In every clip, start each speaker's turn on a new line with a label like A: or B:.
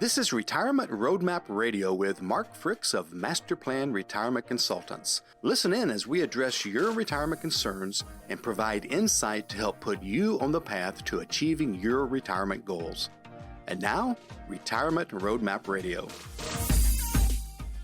A: This is Retirement Roadmap Radio with Mark Fricks of Master Plan Retirement Consultants. Listen in as we address your retirement concerns and provide insight to help put you on the path to achieving your retirement goals. And now, Retirement Roadmap Radio.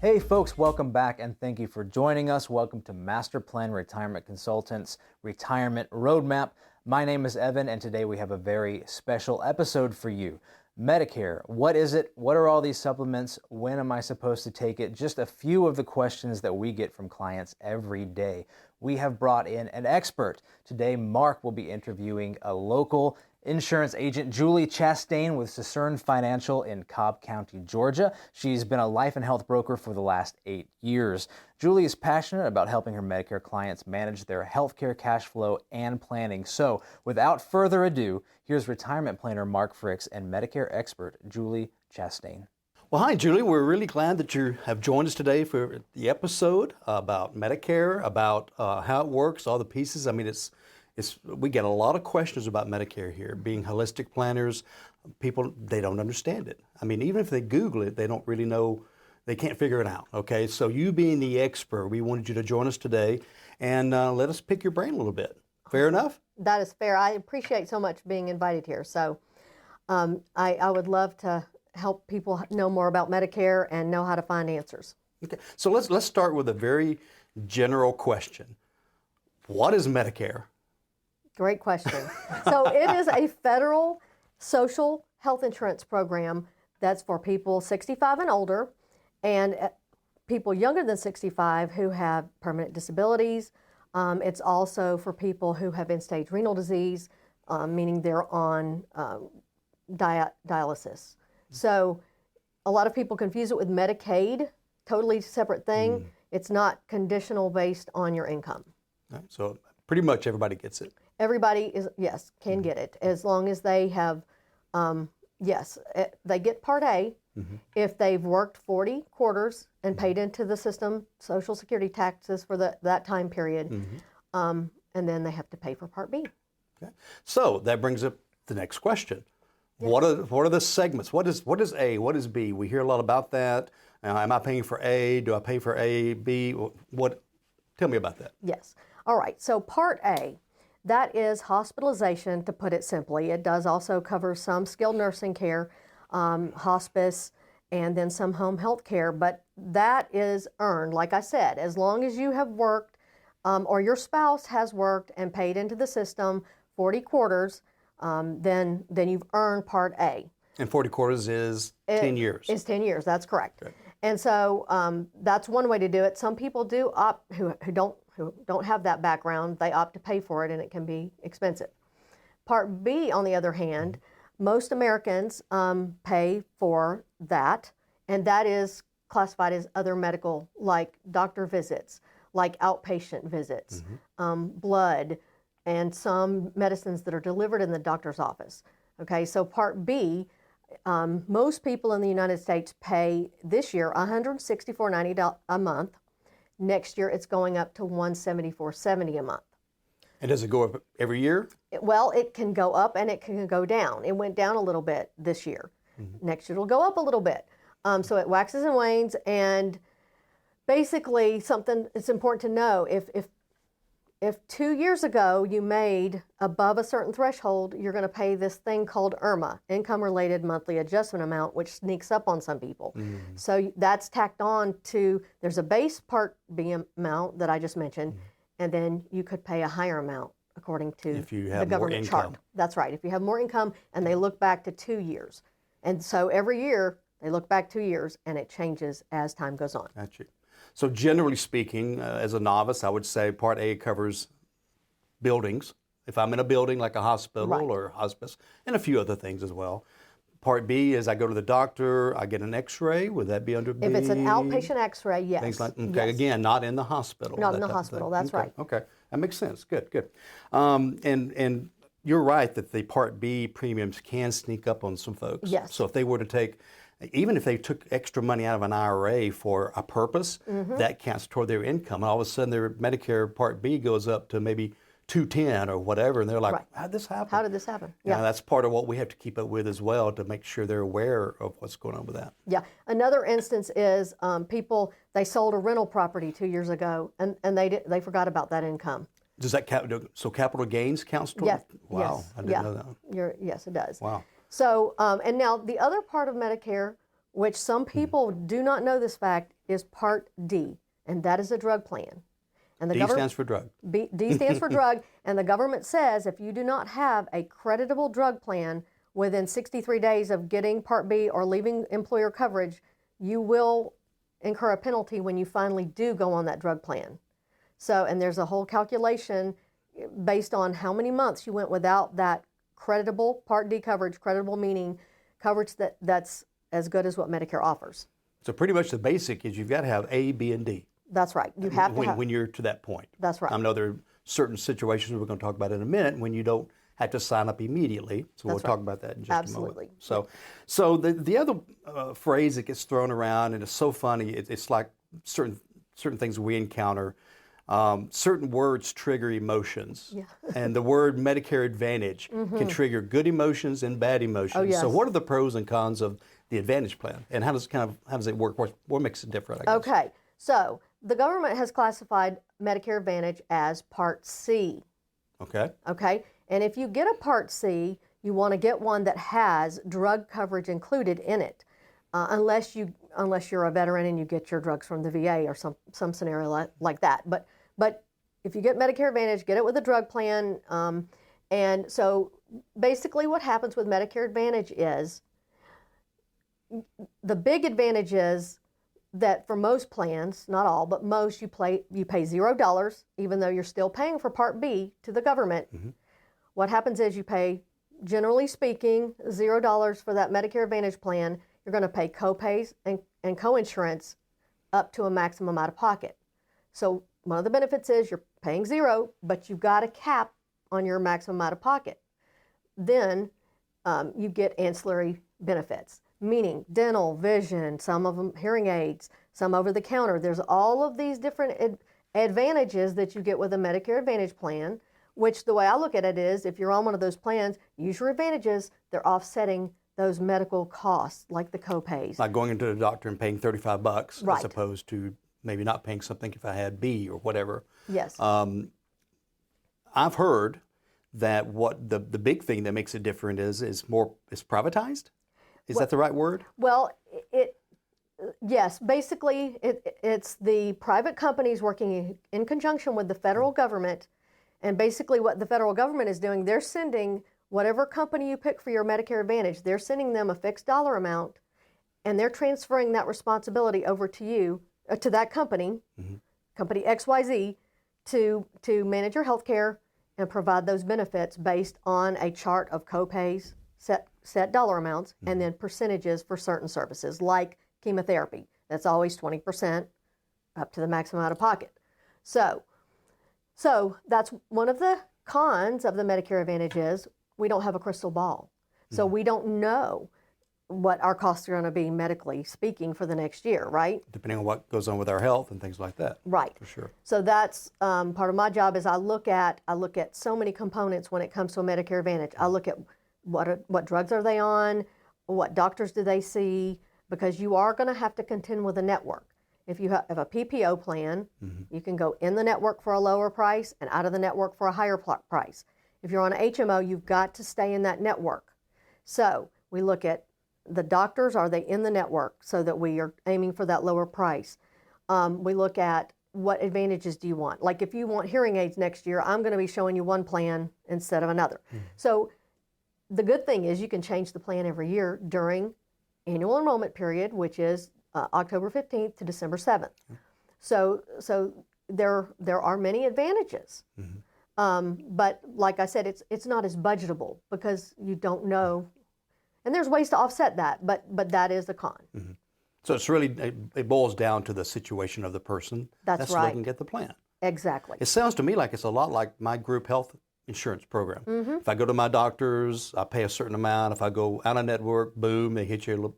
B: Hey folks, welcome back and thank you for joining us. Welcome to Master Plan Retirement Consultants Retirement Roadmap. My name is Evan and today we have a very special episode for you. Medicare, what is it? What are all these supplements? When am I supposed to take it? Just a few of the questions that we get from clients every day. We have brought in an expert. Today, Mark will be interviewing a local insurance agent, Julie Chastain with Cicerne Financial in Cobb County, Georgia. She's been a life and health broker for the last 8 years. Julie is passionate about helping her Medicare clients manage their healthcare cash flow and planning. So, without further ado, here's retirement planner Mark Fricks and Medicare expert Julie Chastain.
C: Well, hi, Julie. We're really glad that you have joined us today for the episode about Medicare, about how it works, all the pieces. I mean, we get a lot of questions about Medicare here. Being holistic planners, people, they don't understand it. I mean, even if they Google it, they don't really know, they can't figure it out, okay? So you being the expert, we wanted you to join us today and let us pick your brain a little bit. Fair enough?
D: That is fair. I appreciate so much being invited here. So I would love to help people know more about Medicare and know how to find answers.
C: Okay, so let's start with a very general question. What is Medicare?
D: Great question. So it is a federal social health insurance program that's for people 65 and older and people younger than 65 who have permanent disabilities. It's also for people who have end-stage renal disease, meaning they're on dialysis. So a lot of people confuse it with Medicaid, totally separate thing. It's not conditional based on your income.
C: Right, so pretty much everybody gets it.
D: Everybody can get it as long as they have, they get Part A if they've worked 40 quarters and paid into the system Social Security taxes for that time period, and then they have to pay for Part B.
C: Okay. So that brings up the next question. Yes. What are the segments? What is A? What is B? We hear a lot about that. Am I paying for A? Do I pay for A, B? Tell me about that.
D: Yes. All right. So Part A. That is hospitalization, to put it simply. It does also cover some skilled nursing care, hospice, and then some home health care. But that is earned, like I said, as long as you have worked or your spouse has worked and paid into the system 40 quarters, then you've earned Part A.
C: And 40 quarters is 10 years.
D: It's 10 years, that's correct.
C: Good.
D: And so that's one way to do it. Some people do opt, who don't have that background, they opt to pay for it and it can be expensive. Part B, on the other hand, most Americans pay for that, and that is classified as other medical, like doctor visits, like outpatient visits, blood, and some medicines that are delivered in the doctor's office. Okay, so Part B, most people in the United States pay this year $164.90 a month. Next year, it's going up to $174.70 a month.
C: And does it go up every year?
D: Well, it can go up and it can go down. It went down a little bit this year. Next year, it'll go up a little bit. So it waxes and wanes. And basically, something it's important to know, if 2 years ago you made above a certain threshold, you're going to pay this thing called IRMA, Income-Related Monthly Adjustment Amount, which sneaks up on some people. So that's tacked on to, there's a base Part B amount that I just mentioned, and then you could pay a higher amount according to the government chart. That's right, if you have more income, and they look back to 2 years. And so every year, they look back 2 years, and it changes as time goes on.
C: Gotcha. So generally speaking, as a novice, I would say Part A covers buildings. If I'm in a building like a hospital or hospice, and a few other things as well. Part B is I go to the doctor, I get an x-ray. Would that be under B?
D: If it's an outpatient x-ray, yes.
C: Things like, okay, yes. Again, not in the hospital.
D: Not in the hospital, that's right.
C: Okay, that makes sense. Good. And you're right that the Part B premiums can sneak up on some folks.
D: Yes.
C: So if they were to take, even if they took extra money out of an IRA for a purpose, that counts toward their income. And all of a sudden their Medicare Part B goes up to maybe 210 or whatever, and they're like,
D: Right.
C: how'd this happen?
D: How did this happen?
C: Yeah, that's part of what we have to keep up with as well to make sure they're aware of what's going on with that.
D: Yeah. Another instance is people, they sold a rental property 2 years ago and they forgot about that income.
C: Does that so capital gains counts toward?
D: Yes.
C: Wow,
D: Yes.
C: I didn't know that.
D: Yes, it does.
C: Wow.
D: So, and now the other part of Medicare, which some people do not know this fact, is Part D, and that is a drug plan. And the
C: D stands for drug.
D: D stands for drug, and the government says if you do not have a creditable drug plan within 63 days of getting Part B or leaving employer coverage, you will incur a penalty when you finally do go on that drug plan. So, and there's a whole calculation based on how many months you went without that creditable Part D coverage, creditable meaning coverage that's as good as what Medicare offers.
C: So pretty much the basic is you've got to have A, B, and D.
D: That's right. You have to have.
C: When you're to that point.
D: That's right.
C: I know there are certain situations we're going to talk about in a minute when you don't have to sign up immediately. So we'll talk about that in just a moment.
D: Absolutely.
C: So the other phrase that gets thrown around, and it's so funny, it's like certain things we encounter. Certain words trigger emotions, and the word Medicare Advantage can trigger good emotions and bad emotions.
D: Oh, yes.
C: So, what are the pros and cons of the Advantage plan, and how does it work? What makes it different? I guess?
D: Okay, so the government has classified Medicare Advantage as Part C.
C: Okay.
D: Okay, and if you get a Part C, you want to get one that has drug coverage included in it, unless you're a veteran and you get your drugs from the VA or some scenario like that. But if you get Medicare Advantage, get it with a drug plan. And so basically what happens with Medicare Advantage is the big advantage is that for most plans, not all, but most, you pay $0, even though you're still paying for Part B to the government. Mm-hmm. What happens is you pay, generally speaking, $0 for that Medicare Advantage plan. You're going to pay co-pays and co-insurance up to a maximum out of pocket. So one of the benefits is you're paying $0, but you've got a cap on your maximum out of pocket. Then you get ancillary benefits, meaning dental, vision, some of them hearing aids, some over the counter. There's all of these different advantages that you get with a Medicare Advantage plan, which the way I look at it is if you're on one of those plans, use your advantages. They're offsetting those medical costs, like the co-pays.
C: Like going into the doctor and paying $35
D: right.
C: as opposed to maybe not paying something if I had B or whatever.
D: Yes.
C: I've heard that what the big thing that makes it different is privatized. Is that the right word?
D: Well, yes. Basically, it's the private companies working in conjunction with the federal government, and basically what the federal government is doing, they're sending whatever company you pick for your Medicare Advantage, they're sending them a fixed dollar amount, and they're transferring that responsibility over to you, to that company, company XYZ, to manage your health care and provide those benefits based on a chart of co-pays, set dollar amounts, and then percentages for certain services like chemotherapy. That's always 20% up to the maximum out of pocket. So that's one of the cons of the Medicare Advantage is we don't have a crystal ball. So we don't know what our costs are going to be medically speaking for the next year, right?
C: Depending on what goes on with our health and things like that.
D: Right.
C: For sure.
D: So that's part of my job is I look at so many components when it comes to a Medicare Advantage. I look at what drugs are they on, what doctors do they see, because you are going to have to contend with a network. If you have a PPO plan, you can go in the network for a lower price and out of the network for a higher price. If you're on an HMO, you've got to stay in that network. So we look at the doctors, are they in the network so that we are aiming for that lower price? We look at what advantages do you want? Like if you want hearing aids next year, I'm going to be showing you one plan instead of another. So the good thing is you can change the plan every year during annual enrollment period, which is October 15th to December 7th. So there are many advantages. But like I said, it's not as budgetable because you don't know. And there's ways to offset that, but that is the con.
C: So it's really, it boils down to the situation of the person
D: that's right.
C: looking at the plan.
D: Exactly.
C: It sounds to me like it's a lot like my group health insurance program. If I go to my doctors, I pay a certain amount. If I go out of network, boom, they hit you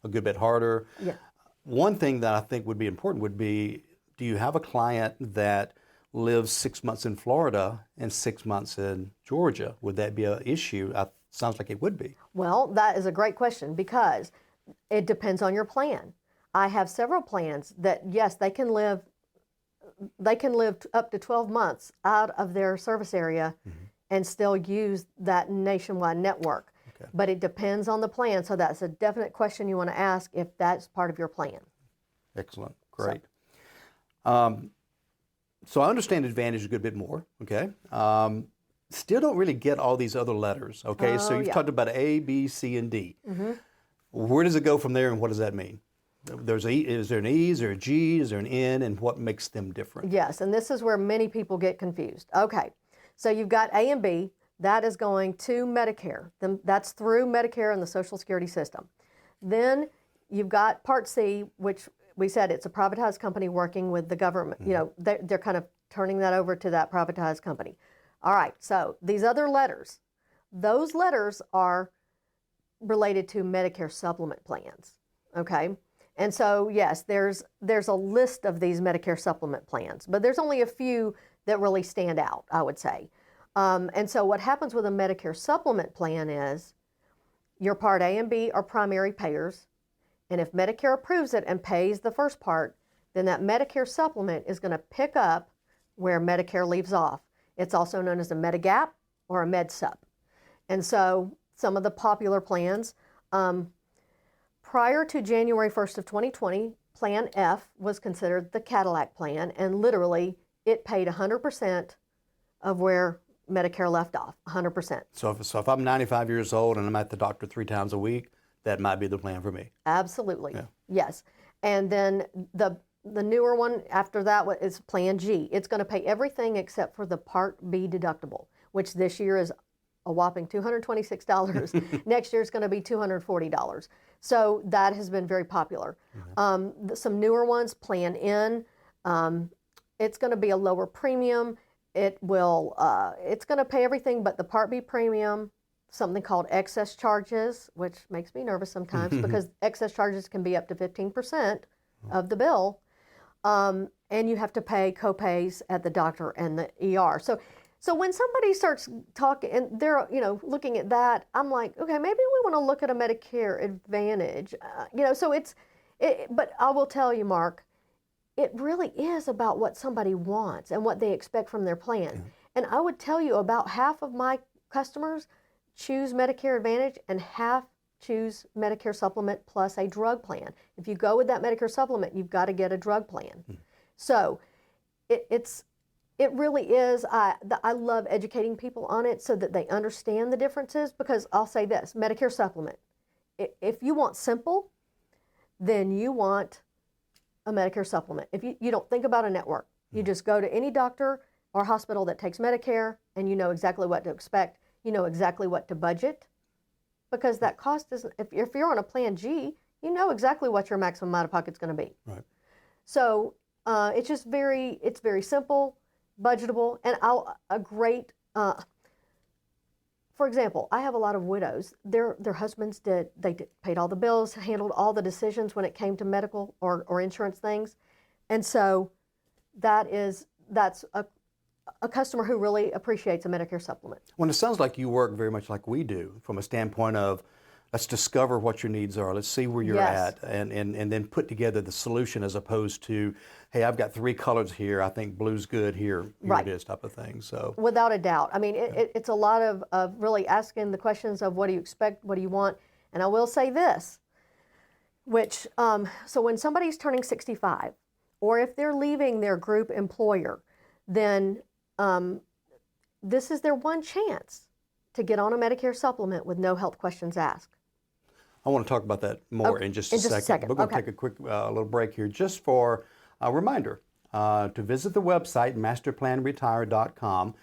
C: a good bit harder.
D: Yeah.
C: One thing that I think would be important would be, do you have a client that lives 6 months in Florida and 6 months in Georgia? Would that be an issue? Sounds like it would be.
D: Well, that is a great question because it depends on your plan. I have several plans that, yes, they can live up to 12 months out of their service area and still use that nationwide network.
C: Okay.
D: But it depends on the plan. So that's a definite question you want to ask if that's part of your plan.
C: Excellent. Great. So I understand Advantage a good bit more. Okay. Still don't really get all these other letters. Okay. So you've talked about A, B, C, and D. Where does it go from there, and what does that mean? Is there an E, is there a G, is there an N, and what makes them different?
D: Yes, and this is where many people get confused. Okay, so you've got A and B. That is going to Medicare. That's through Medicare and the Social Security system. Then you've got Part C, which we said it's a privatized company working with the government. You know, they're kind of turning that over to that privatized company. All right, so these other letters, those letters are related to Medicare supplement plans, okay? And so, yes, there's a list of these Medicare supplement plans, but there's only a few that really stand out, I would say. And so what happens with a Medicare supplement plan is your Part A and B are primary payers, and if Medicare approves it and pays the first part, then that Medicare supplement is going to pick up where Medicare leaves off. It's also known as a Medigap or a MedSup. And so some of the popular plans, prior to January 1st of 2020, Plan F was considered the Cadillac plan, and literally it paid 100% of where Medicare left off, 100%.
C: So if I'm 95 years old and I'm at the doctor 3 times a week, that might be the plan for me.
D: Absolutely,
C: Yeah.
D: yes. And then the newer one after that is Plan G. It's going to pay everything except for the Part B deductible, which this year is a whopping $226. Next year it's going to be $240. So that has been very popular. Some newer ones, Plan N, it's going to be a lower premium. It's going to pay everything but the Part B premium, something called excess charges, which makes me nervous sometimes because excess charges can be up to 15% of the bill. And you have to pay co-pays at the doctor and the ER. So when somebody starts talking and they're, looking at that, I'm like, okay, maybe we want to look at a Medicare Advantage. But I will tell you, Mark, it really is about what somebody wants and what they expect from their plan. Yeah. And I would tell you about half of my customers choose Medicare Advantage and half choose Medicare Supplement plus a drug plan. If you go with that Medicare Supplement, you've got to get a drug plan. So it really is, I love educating people on it so that they understand the differences, because I'll say this, Medicare Supplement, if you want simple, then you want a Medicare Supplement. If you don't think about a network, you just go to any doctor or hospital that takes Medicare and you know exactly what to expect, you know exactly what to budget, because that cost isn't, if you're on a Plan G, you know exactly what your maximum out-of-pocket is going to be.
C: Right.
D: So it's very simple, budgetable, and for example, I have a lot of widows. Their husbands paid all the bills, handled all the decisions when it came to medical or insurance things, and so that's a customer who really appreciates a Medicare supplement.
C: Well, it sounds like you work very much like we do, from a standpoint of let's discover what your needs are, let's see where you're at, and then put together the solution, as opposed to, hey, I've got 3 colors here, I think blue's good, here it is, type of thing. So
D: without a doubt. I mean, it's a lot of really asking the questions of what do you expect, what do you want. And I will say this, which, so when somebody's turning 65, or if they're leaving their group employer, then this is their one chance to get on a Medicare supplement with no health questions asked.
C: I want to talk about that more in just a second. We're going to take a quick little break here just for a reminder to visit the website, masterplanretire.com.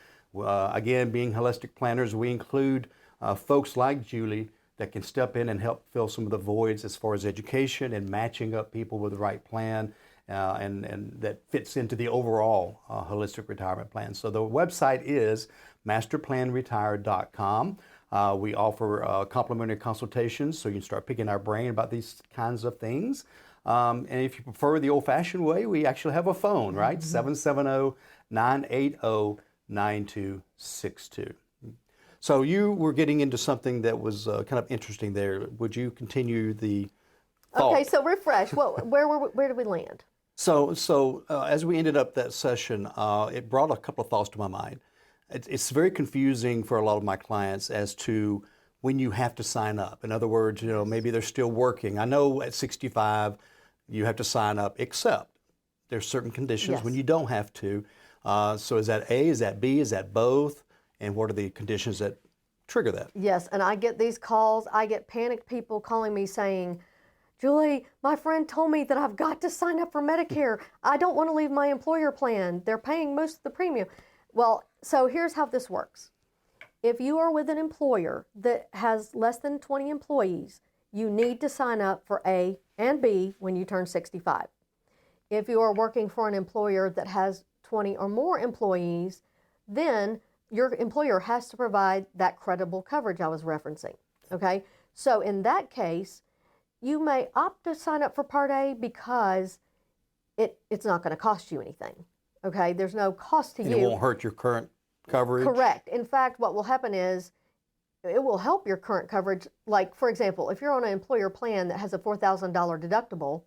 C: Again, being holistic planners, we include folks like Julie that can step in and help fill some of the voids as far as education and matching up people with the right plan and that fits into the overall holistic retirement plan. So the website is masterplanretire.com. We offer complimentary consultations so you can start picking our brain about these kinds of things. And if you prefer the old-fashioned way, we actually have a phone, right? 770-980-9262. So you were getting into something that was kind of interesting there. Would you continue the thought?
D: Okay, so refresh. Where did we land?
C: So as we ended up that session, it brought a couple of thoughts to my mind. It's very confusing for a lot of my clients as to when you have to sign up. In other words, maybe they're still working. I know at 65 you have to sign up, except there's certain conditions when you don't have to. So is that A, is that B, is that both? And what are the conditions that trigger that?
D: Yes, and I get these calls. I get panicked people calling me saying, Julie, my friend told me that I've got to sign up for Medicare. I don't want to leave my employer plan. They're paying most of the premium. Well, so here's how this works. If you are with an employer that has less than 20 employees, you need to sign up for A and B when you turn 65. If you are working for an employer that has 20 or more employees, then your employer has to provide that credible coverage I was referencing, okay? So in that case, you may opt to sign up for Part A because it's not going to cost you anything, okay? There's no cost to you.
C: It won't hurt your current coverage?
D: Correct. In fact, what will happen is it will help your current coverage. Like, for example, if you're on an employer plan that has a $4,000 deductible,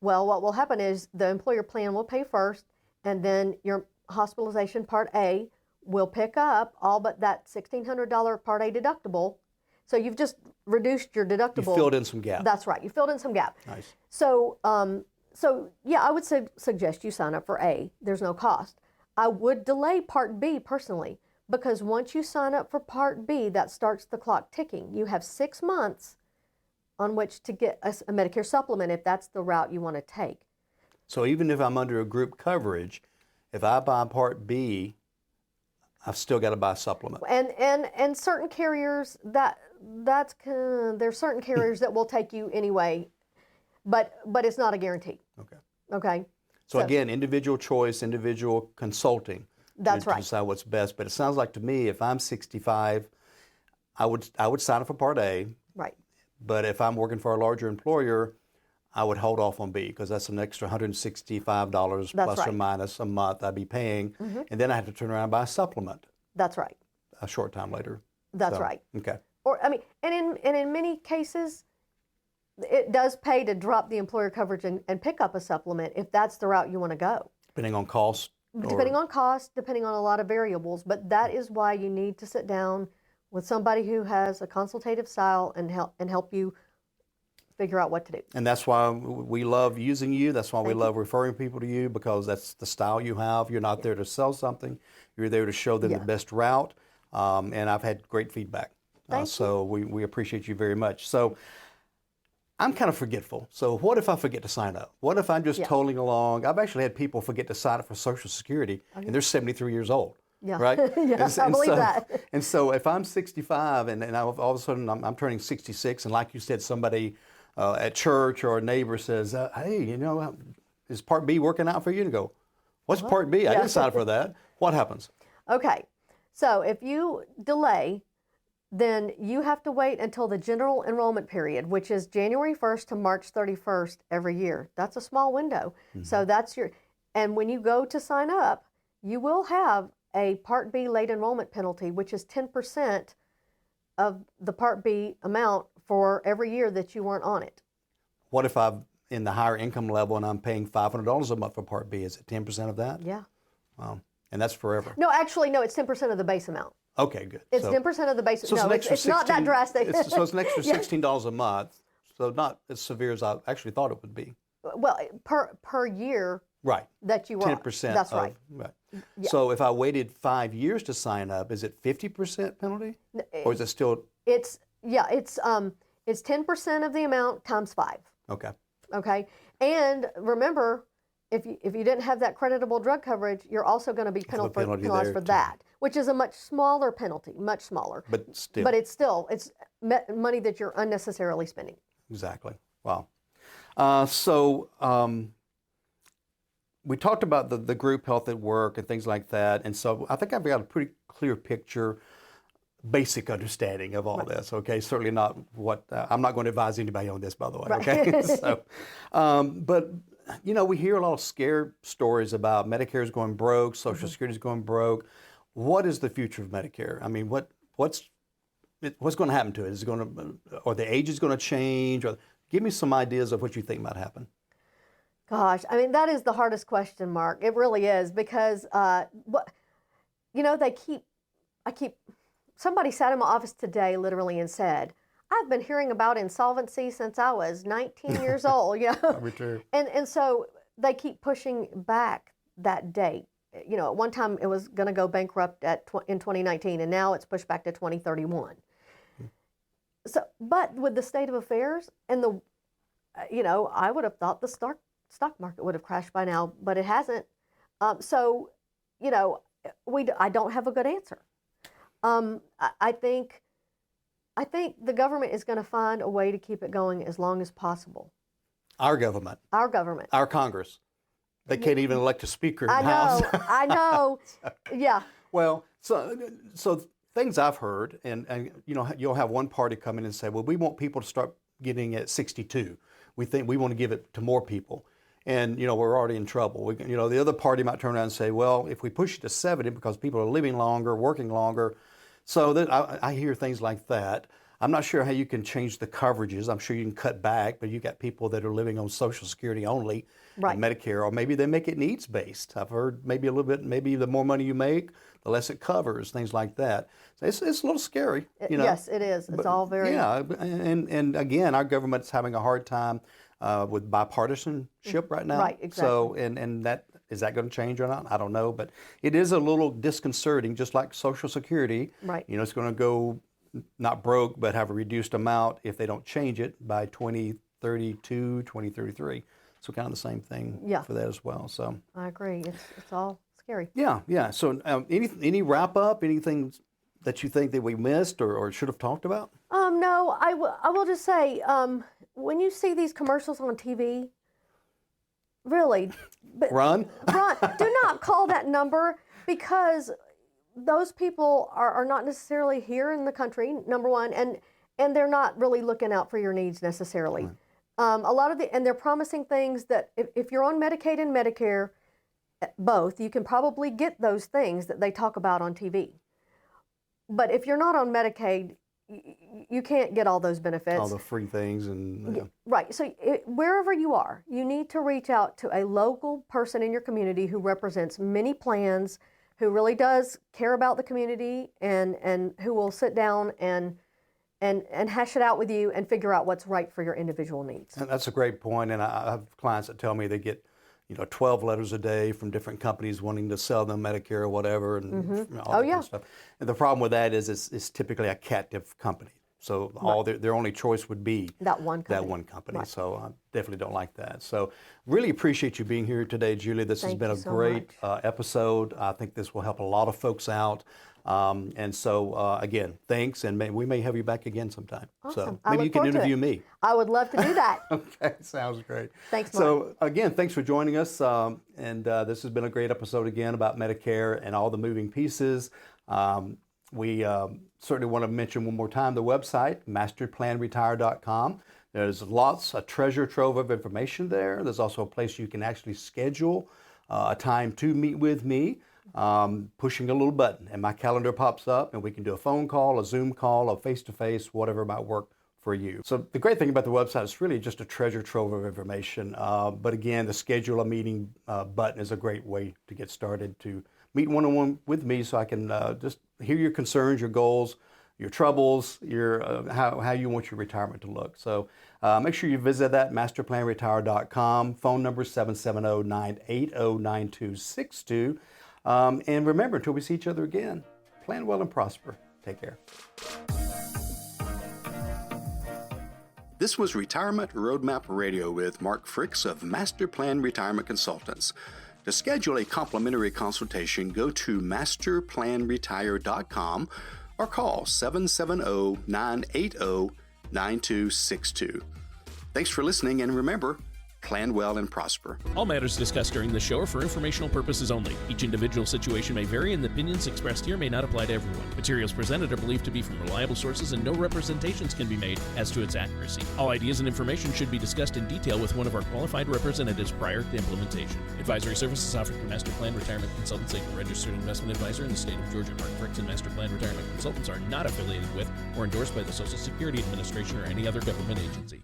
D: well, what will happen is the employer plan will pay first, and then your hospitalization Part A will pick up all but that $1,600 Part A deductible. So you've just reduced your deductible.
C: You filled in some gap.
D: That's right. You filled in some gap.
C: Nice.
D: So, yeah, I would suggest you sign up for A. There's no cost. I would delay Part B personally, because once you sign up for Part B, that starts the clock ticking. You have 6 months on which to get a Medicare supplement if that's the route you want to take.
C: So even if I'm under a group coverage, if I buy Part B, I've still got to buy a supplement.
D: And certain carriers there's certain carriers that will take you anyway, but it's not a guarantee.
C: Okay.
D: Okay.
C: So again, individual choice, individual consulting.
D: That's right.
C: To decide what's best. But it sounds like to me, if I'm 65, I would sign up for Part A.
D: Right.
C: But if I'm working for a larger employer, I would hold off on B, because that's an extra $165 plus or minus a month I'd be paying. And then I have to turn around and buy a supplement.
D: That's right.
C: A short time later.
D: That's right.
C: Okay.
D: Or in many cases, it does pay to drop the employer coverage and pick up a supplement if that's the route you want to go.
C: Depending on cost?
D: Depending on cost, depending on a lot of variables. But that is why you need to sit down with somebody who has a consultative style and help you figure out what to do.
C: And that's why we love using you. That's why we love referring people to you, because that's the style you have. You're not there to sell something. You're there to show them the best route. And I've had great feedback. So we appreciate you very much. So I'm kind of forgetful. So what if I forget to sign up? What if I'm just toiling along? I've actually had people forget to sign up for Social Security, and they're 73 years old.
D: Yeah.
C: Right?
D: I believe that.
C: And so if I'm 65 and all of a sudden I'm turning 66, and like you said, somebody at church or a neighbor says, hey, is Part B working out for you? And go, what's Part B? I didn't sign up for that. What happens?
D: Okay. So if you delay, then you have to wait until the general enrollment period, which is January 1st to March 31st every year. That's a small window. So that's and when you go to sign up, you will have a Part B late enrollment penalty, which is 10% of the Part B amount for every year that you weren't on it.
C: What if I'm in the higher income level and I'm paying $500 a month for Part B? Is it 10% of that?
D: Yeah.
C: Wow. And that's forever.
D: No, actually, no, it's 10% of the base amount.
C: Okay, good.
D: It's 10% of the base.
C: So
D: no, it's not that drastic.
C: So it's an extra $16 a month. So not as severe as I actually thought it would be.
D: Well, per year.
C: Right.
D: That you were
C: 10%.
D: That's right.
C: Right.
D: Yeah.
C: So if I waited 5 years to sign up, is it 50% penalty, or is it still?
D: It's 10% of the amount times 5.
C: Okay.
D: Okay. And remember, if you didn't have that creditable drug coverage, you're also going to be penalized for that, which is a much smaller penalty, much smaller.
C: But still.
D: But it's money that you're unnecessarily spending.
C: Exactly. Wow. We talked about the group health at work and things like that, and so I think I've got a pretty clear picture. basic understanding of all this. Okay, certainly not what I'm not going to advise anybody on this, by the way.
D: Right.
C: Okay, so, but we hear a lot of scare stories about Medicare is going broke, Social Security is going broke. What is the future of Medicare? I mean, what's going to happen to it? Is it going to, or the age is going to change? Or give me some ideas of what you think might happen.
D: Gosh, I mean, that is the hardest question, Mark. It really is, because somebody sat in my office today literally and said, I've been hearing about insolvency since I was 19 years old,
C: Me too.
D: And so they keep pushing back that date. At one time it was going to go bankrupt in 2019, and now it's pushed back to 2031. So, but with the state of affairs and I would have thought the stock market would have crashed by now, but it hasn't. I don't have a good answer. I think the government is going to find a way to keep it going as long as possible.
C: Our government. Our Congress. They can't even elect a speaker in the House.
D: I know. Yeah.
C: Well, so things I've heard, and you'll have one party come in and say, well, we want people to start getting at 62. We think we want to give it to more people. And, we're already in trouble. The other party might turn around and say, well, if we push it to 70 because people are living longer, working longer. So that I hear things like that. I'm not sure how you can change the coverages. I'm sure you can cut back, but you got people that are living on Social Security only,
D: right,
C: and Medicare, or maybe they make it needs-based. I've heard maybe a little bit, maybe the more money you make, the less it covers, things like that. So it's a little scary.
D: Yes, it is. It's all very...
C: Yeah, and again, our government's having a hard time with bipartisanship right now.
D: Right, exactly.
C: So, and that, is that going to change or not? I don't know, but it is a little disconcerting, just like Social Security.
D: Right.
C: It's going to go not broke, but have a reduced amount if they don't change it by 2032, 2033. So kind of the same thing for that as well. So
D: I agree. It's all scary.
C: Yeah. So any wrap up, anything that you think that we missed or should have talked about?
D: No, I will just say, when you see these commercials on TV, really,
C: run.
D: Do not call that number, because those people are not necessarily here in the country, number one, and they're not really looking out for your needs necessarily. Right. And they're promising things that if you're on Medicaid and Medicare, both, you can probably get those things that they talk about on TV. But if you're not on Medicaid, you can't get all those benefits.
C: All the free things and...
D: Right. So wherever you are, you need to reach out to a local person in your community who represents many plans, who really does care about the community, and who will sit down and hash it out with you and figure out what's right for your individual needs.
C: And that's a great point. And I have clients that tell me they get 12 letters a day from different companies wanting to sell them Medicare or whatever, and all that kind of stuff. And the problem with that is it's typically a captive company. So all their only choice would be
D: that one company.
C: Right. So I definitely don't like that. So really appreciate you being here today, Julie. This has been a great episode. I think this will help a lot of folks out. And so again, thanks, and we may have you back again sometime.
D: Awesome.
C: So maybe you can interview me.
D: I would love to do that.
C: Okay, sounds great.
D: Thanks, Mark.
C: So again, thanks for joining us. And this has been a great episode again about Medicare and all the moving pieces. We certainly want to mention one more time the website, masterplanretire.com. There's a treasure trove of information there. There's also a place you can actually schedule a time to meet with me, pushing a little button, and my calendar pops up, and we can do a phone call, a Zoom call, a face-to-face, whatever might work for you. So the great thing about the website is really just a treasure trove of information. But again, the schedule a meeting button is a great way to get started to meet one-on-one with me, so I can just hear your concerns, your goals, your troubles, how you want your retirement to look. So make sure you visit that, masterplanretire.com. Phone number 770-980-9262. And remember, until we see each other again, plan well and prosper. Take care.
A: This was Retirement Roadmap Radio with Mark Fricks of Master Plan Retirement Consultants. To schedule a complimentary consultation, go to masterplanretire.com or call 770-980-9262. Thanks for listening, and remember, Plan well and prosper.
E: All matters discussed during this show are for informational purposes only. Each individual situation may vary, and the opinions expressed here may not apply to everyone. Materials presented are believed to be from reliable sources, and no representations can be made as to its accuracy. All ideas and information should be discussed in detail with one of our qualified representatives prior to implementation. Advisory services offered through Master Plan Retirement Consultants, a registered investment advisor in the state of Georgia. Mark Fricks and Master Plan Retirement Consultants are not affiliated with or endorsed by the Social Security Administration or any other government agency.